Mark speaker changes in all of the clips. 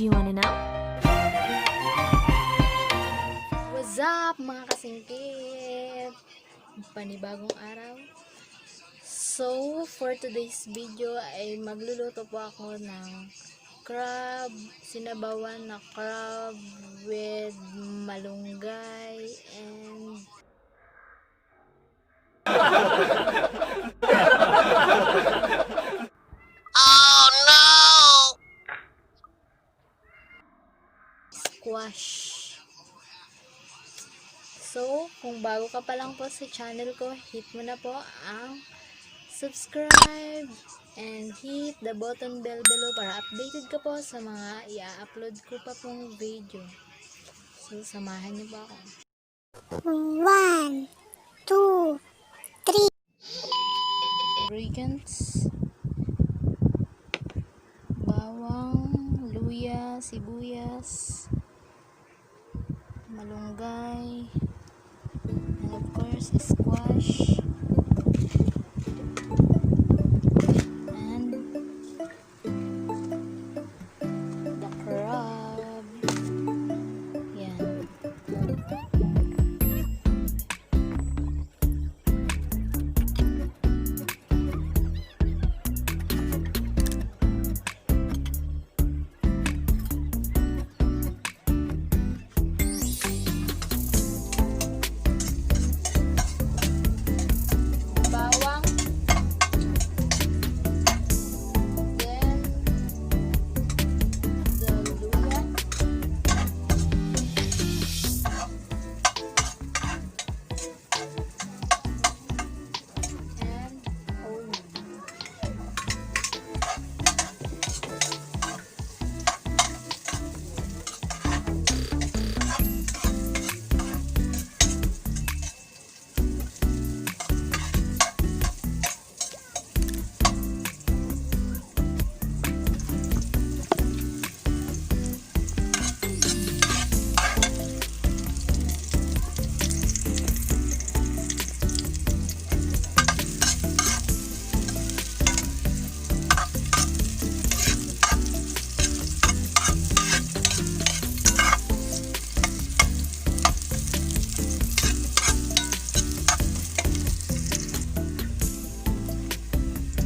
Speaker 1: Do you wanna know?
Speaker 2: What's up mga kasingkit? Panibagong araw. So, for today's video ay magluluto po ako ng crab, sinabawan na crab with malunggay and
Speaker 3: Oh no!
Speaker 2: squash. So, kung bago ka pa lang po sa channel ko, hit mo na po ang subscribe and hit the button bell below para updated ka po sa mga i-upload ko pa pong video. So, samahan niyo po ako.
Speaker 4: 1, 2, 3.
Speaker 2: Ingredients: bawang, luya, sibuyas, malunggay, and of course, squash, and the crab. Yan. Bawang, then the luya, and onion.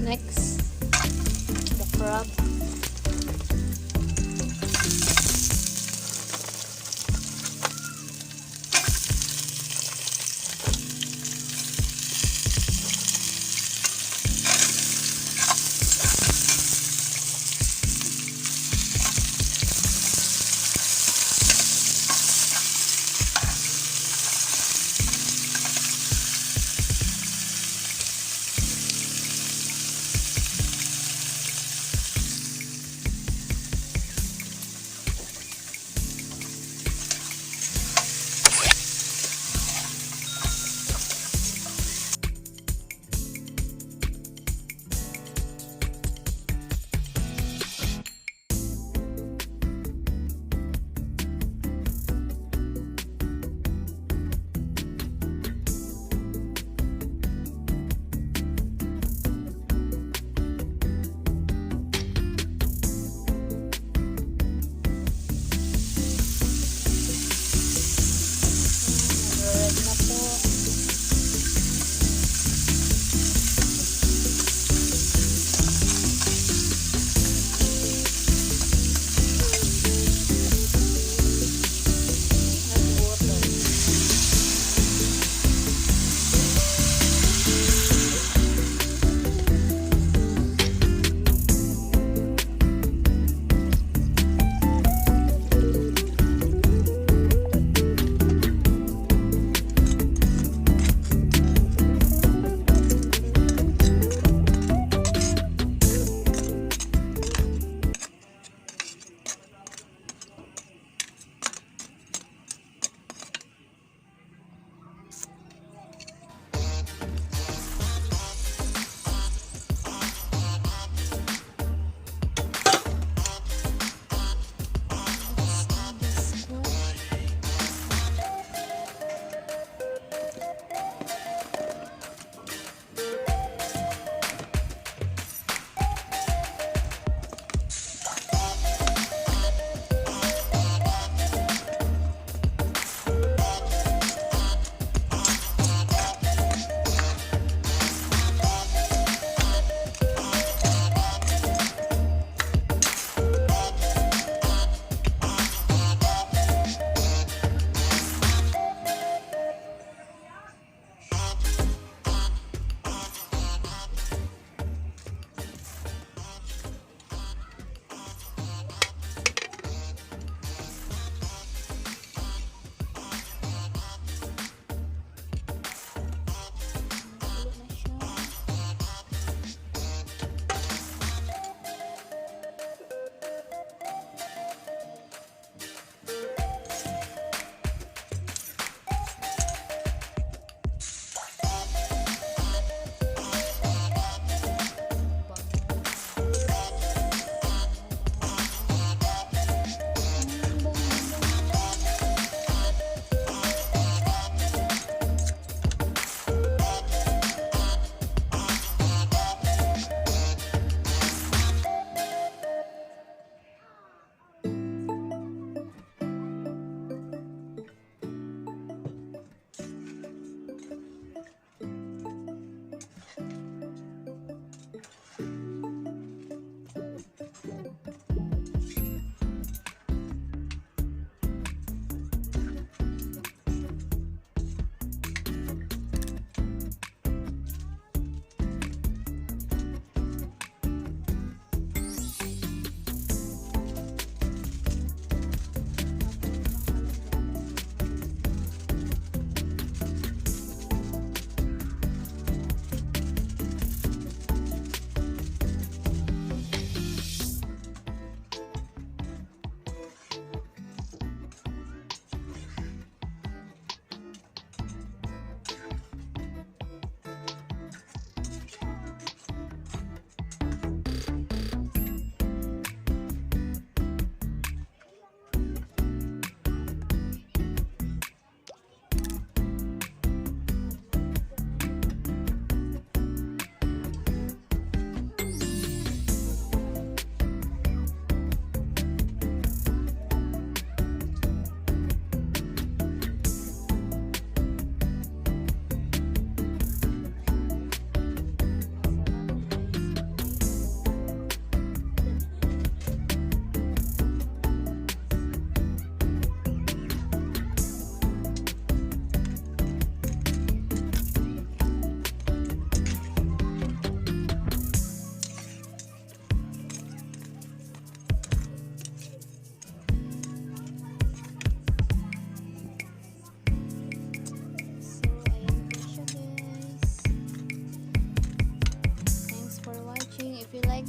Speaker 2: Next, the crab.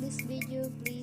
Speaker 2: this video, please